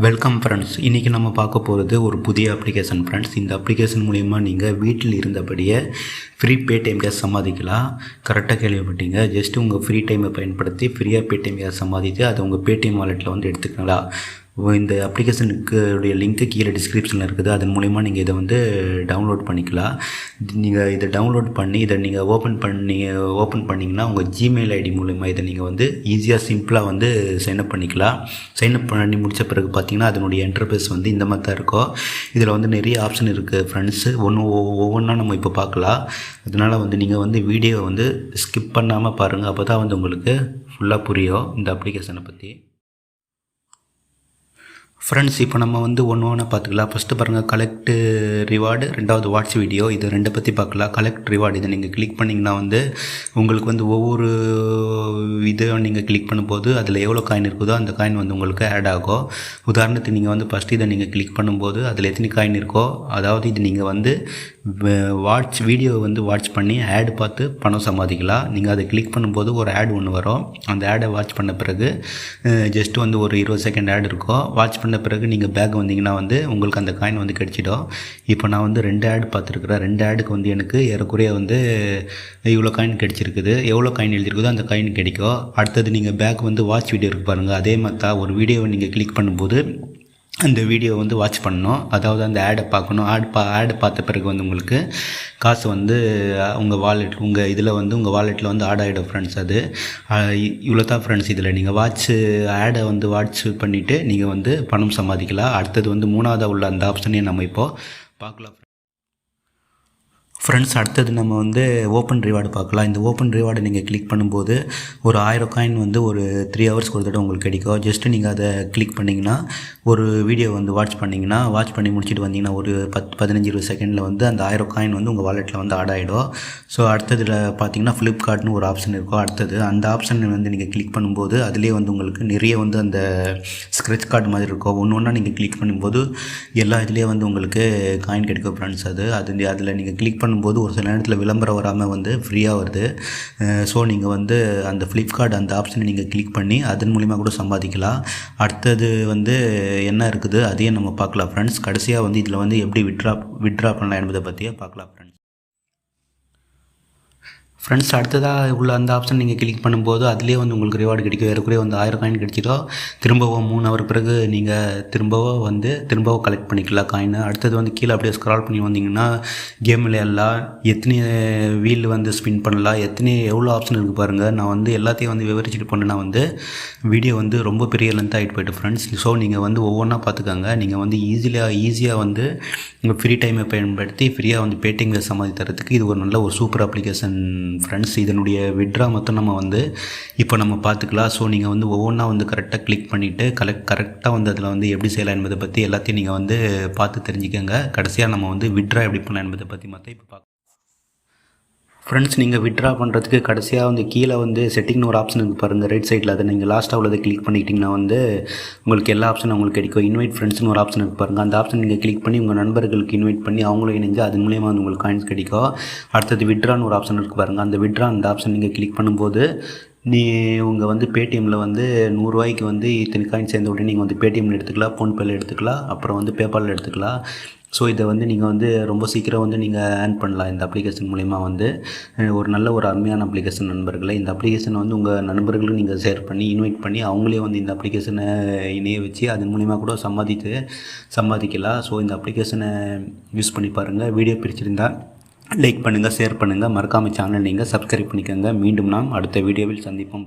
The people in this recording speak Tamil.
Welcome friends. இன்றைக்கி நம்ம பார்க்க போகிறது ஒரு புதிய அப்ளிகேஷன் ஃப்ரெண்ட்ஸ். இந்த அப்ளிகேஷன் மூலிமா நீங்கள் வீட்டில் இருந்தபடியே ஃப்ரீ பேடிஎம் கேஸ் சம்பாதிக்கலாம். கரெக்டாக கேள்விப்பட்டீங்க. ஜஸ்ட்டு உங்கள் ஃப்ரீ டைமை பயன்படுத்தி ஃப்ரீயாக பேடிஎம் கேஸ் சம்பாதித்து அதை உங்கள் பேடிஎம் வாலெட்டில் வந்து எடுத்துக்கலாம். இந்த அப்ளிகேஷனுக்கு உடைய லிங்க்கு கீழே டிஸ்கிரிப்ஷனில் இருக்குது. அதன் மூலிமா நீங்கள் இதை வந்து டவுன்லோட் பண்ணிக்கலாம். நீங்கள் இதை டவுன்லோட் பண்ணி இதை நீங்கள் ஓப்பன் பண்ணிங்கன்னா உங்கள் ஜிமெயில் ஐடி மூலிமா இதை நீங்கள் வந்து ஈஸியாக சிம்பிளாக வந்து சைன்அப் பண்ணிக்கலாம். சைன்அப் பண்ணி முடித்த பிறகு பார்த்தீங்கன்னா அதனுடைய இன்டர்ஃபேஸ் வந்து இந்த மாதிரி தான் இருக்கும். இதில் வந்து நிறைய ஆப்ஷன் இருக்குது ஃப்ரெண்ட்ஸு. ஒவ்வொன்றா நம்ம இப்போ பார்க்கலாம். அதனால் வந்து நீங்கள் வந்து வீடியோவை வந்து ஸ்கிப் பண்ணாமல் பாருங்கள். அப்போ தான் வந்து உங்களுக்கு ஃபுல்லாக புரியும் இந்த அப்ளிகேஷனை பற்றி. ஃப்ரெண்ட்ஸ், இப்போ நம்ம வந்து ஒன்று பார்த்துக்கலாம். ஃபஸ்ட்டு பாருங்கள், கலெக்ட் ரிவார்டு, ரெண்டாவது வாட்ச் வீடியோ. இது ரெண்டை பற்றி பார்க்கலாம். கலெக்ட் ரிவார்டு இதை நீங்கள் கிளிக் பண்ணிங்கன்னா வந்து உங்களுக்கு வந்து ஒவ்வொரு இதை நீங்கள் கிளிக் பண்ணும்போது அதில் எவ்வளோ காயின் இருக்குதோ அந்த காயின் வந்து உங்களுக்கு ஆட் ஆகும். உதாரணத்துக்கு நீங்கள் வந்து ஃபஸ்ட்டு இதை நீங்கள் கிளிக் பண்ணும்போது அதில் எத்தனை காயின் இருக்கோ, அதாவது இது நீங்கள் வந்து வீடியோவை வந்து வாட்ச் பண்ணி ஆட் பார்த்து பணம் சம்பாதிக்கலாம். நீங்கள் அதை கிளிக் பண்ணும்போது ஒரு ஆட் ஒன்று வரும். அந்த ஆடை வாட்ச் பண்ண பிறகு ஜஸ்ட் வந்து ஒரு 20 செகண்ட் ஆட் இருக்கும். வாட்ச் பண்ண பிறகு நீங்கள் பேக் வந்தீங்கன்னா வந்து உங்களுக்கு அந்த காயின் வந்து கிடச்சிடும். இப்போ நான் வந்து 2 ஆட் பார்த்துருக்குறேன். 2 ஆடுக்கு வந்து எனக்கு ஏறக்குறைய வந்து இவ்வளோ காயின் கிடச்சிருக்குது. எவ்வளோ காயின் எழுதிருக்குதோ அந்த காயின் கிடைக்கும். அடுத்தது நீங்கள் பேக் வந்து வாட்ச் வீடியோ இருக்குது பாருங்கள். அதே மாதிரி தான் ஒரு வீடியோவை நீங்கள் கிளிக் பண்ணும்போது அந்த வீடியோ வந்து வாட்ச் பண்ணணும். அதாவது அந்த ஆடை பார்க்கணும். ஆடை பார்த்த பிறகு வந்து உங்களுக்கு காசு வந்து உங்கள் வாலெட்டில் வந்து ஆட் ஆகிடும் ஃப்ரெண்ட்ஸ். அது இவ்வளோ தான் ஃப்ரெண்ட்ஸ். இதில் நீங்கள் ஆடை வந்து வாட்ச் பண்ணிவிட்டு நீங்கள் வந்து பணம் சம்பாதிக்கலாம். அடுத்தது வந்து 3ஆவதாக உள்ள அந்த ஆப்ஷனையும் நம்ம இப்போது பார்க்கலாம் ஃப்ரெண்ட்ஸ். அடுத்தது நம்ம வந்து ஓப்பன் ரிவார்டு பார்க்கலாம். இந்த ஓப்பன் ரிவார்டை நீங்கள் கிளிக் பண்ணும்போது ஒரு 1000 காயின் வந்து ஒரு 3 ஹவர்ஸ்க்கு ஒரு தடவை உங்களுக்கு கிடைக்கும். ஜஸ்ட்டு நீங்கள் அதை கிளிக் பண்ணிங்கன்னா ஒரு வீடியோ வந்து வாட்ச் பண்ணி முடிச்சுட்டு வந்தீங்கன்னா ஒரு 10-15-20 செகண்டில் வந்து அந்த 1000 காயின் வந்து உங்கள் வாலெட்டில் வந்து ஆட் ஆகிடும். ஸோ அடுத்ததில் பார்த்தீங்கன்னா ஃப்ளிப்கார்ட்னு ஒரு ஆப்ஷன் இருக்கும். அடுத்தது அந்த ஆப்ஷன் வந்து நீங்கள் கிளிக் பண்ணும்போது அதுலேயே வந்து உங்களுக்கு நிறைய வந்து அந்த ஸ்க்ரெட்ச் கார்டு மாதிரி இருக்கும். ஒன்று நீங்கள் கிளிக் பண்ணும்போது எல்லா இதுலேயே வந்து உங்களுக்கு காயின் கிடைக்கும் ஃப்ரெண்ட்ஸ். அதில் நீங்கள் கிளிக் பண்ணும்போது ஒரு சில நேரத்தில் விளம்பரம் வராமல் வந்து ஃப்ரீயாக வருது. ஸோ நீங்கள் வந்து அந்த ஃப்ளிப்கார்ட் அந்த ஆப்ஷனை நீங்கள் கிளிக் பண்ணி அதன் மூலிமா கூட சம்பாதிக்கலாம். அடுத்தது வந்து என்ன இருக்குது அதையும் நம்ம பார்க்கலாம் ஃப்ரெண்ட்ஸ். கடைசியாக வந்து இதில் வந்து எப்படி விட்ரா பண்ணலாம் என்பதை பற்றியே பார்க்கலாம் ஃப்ரெண்ட்ஸ். அடுத்ததாக உள்ள அந்த ஆப்ஷன் நீங்கள் கிளிக் பண்ணும்போது அதிலே வந்து உங்களுக்கு ரிவார்டு கிடைக்கும். ஏறக்குறைய வந்து 1000 காயின் கிடைச்சிடும். திரும்பவும் 3 ஹவர் பிறகு நீங்கள் திரும்பவும் கலெக்ட் பண்ணிக்கலாம் காயின். அடுத்தது வந்து கீழே அப்படியே ஸ்க்ரால் பண்ணி வந்தீங்கன்னா கேம் விளையாடலாம். எத்தனை வீல் வந்து ஸ்பின் பண்ணலாம், எவ்வளோ ஆப்ஷன் இருக்குது பாருங்கள். நான் வந்து எல்லாத்தையும் வந்து விவரிச்சுட்டு போனேன்னா வந்து வீடியோ வந்து ரொம்ப பெரிய லென்த் ஆகிட்டு போய்ட்டு ஃப்ரெண்ட்ஸ். ஸோ நீங்கள் வந்து ஒவ்வொன்றா பார்த்துக்கோங்க. நீங்கள் வந்து ஈஸியாக வந்து உங்கள் ஃப்ரீ டைமை பயன்படுத்தி ஃப்ரீயாக வந்து பேடிஎம் கேஸ் சம்பாதி தரத்துக்கு இது ஒரு நல்ல ஒரு சூப்பர் அப்ளிகேஷன் ஃப்ரெண்ட்ஸ். இதனுடைய விட்ரா மொத்தம் நம்ம வந்து இப்போ நம்ம பார்த்துக்கலாம். ஸோ நீங்கள் வந்து ஒவ்வொன்றா வந்து கரெக்டாக கிளிக் பண்ணிவிட்டு கரெக்டாக வந்து அதில் வந்து எப்படி செய்யலாம் என்பதை பற்றி எல்லாத்தையும் நீங்கள் வந்து பார்த்து தெரிஞ்சுக்கோங்க. கடைசியாக நம்ம வந்து விட்ரா எப்படி பண்ணலாம் என்பதை பற்றி இப்போ பார்க்கலாம் ஃப்ரெண்ட்ஸ். நீங்கள் விட்ரா பண்ணுறதுக்கு கடைசியாக வந்து கீழே வந்து செட்டிங்னு ஒரு ஆப்ஷன் இருக்குது பாருங்கள், ரைட் சைடில். அதை நீங்கள் லாஸ்ட்டாக உள்ளதை கிளிக் பண்ணிக்கிட்டிங்கன்னா வந்து உங்களுக்கு எல்லா ஆப்ஷனும் உங்களுக்கு கிடைக்கும். இன்வைட் ஃப்ரெண்ட்ஸ்னு ஒரு ஆப்ஷன் இருக்குது பாருங்கள். அந்த ஆப்ஷன் நீங்கள் கிளிக் பண்ணி உங்கள் நண்பர்களுக்கு இன்வைட் பண்ணி அவங்களும் இணைஞ்சு அது மூலியமாக வந்து உங்களுக்கு காயின்ஸ் கிடைக்கும். அடுத்தது விட்ரான்னு ஒரு ஆப்ஷன் இருக்குது பாருங்கள். அந்த ஆப்ஷன் நீங்கள் கிளிக் பண்ணும்போது உங்கள் வந்து பேடிஎம்மில் வந்து 100 ரூபாய்க்கு வந்து இத்தனை காயின் சேர்ந்த உடனே நீங்கள் வந்து பேடிஎம்மில் எடுத்துக்கலாம், ஃபோன்பேயில் எடுத்துக்கலாம், அப்புறம் வந்து பேபாலில் எடுத்துக்கலாம். ஸோ இதை வந்து நீங்கள் வந்து ரொம்ப சீக்கிரம் வந்து நீங்கள் ஏர்ன் பண்ணலாம் இந்த அப்ளிகேஷன் மூலிமா. வந்து ஒரு அருமையான அப்ளிகேஷன் நண்பர்களை. இந்த அப்ளிகேஷனை வந்து உங்கள் நண்பர்களுக்கு நீங்கள் ஷேர் பண்ணி இன்வைட் பண்ணி அவங்களே வந்து இந்த அப்ளிகேஷனை இணைய வச்சு அதன் மூலிமா கூட சம்பாதிக்கலாம். ஸோ இந்த அப்ளிகேஷனை யூஸ் பண்ணி பாருங்கள். வீடியோ பிடிச்சிருந்தா லைக் பண்ணுங்கள், ஷேர் பண்ணுங்கள். மறக்காமல் சேனல் நீங்கள் சப்ஸ்கிரைப் பண்ணிக்கோங்க. மீண்டும் நாம் அடுத்த வீடியோவில் சந்திப்போம்.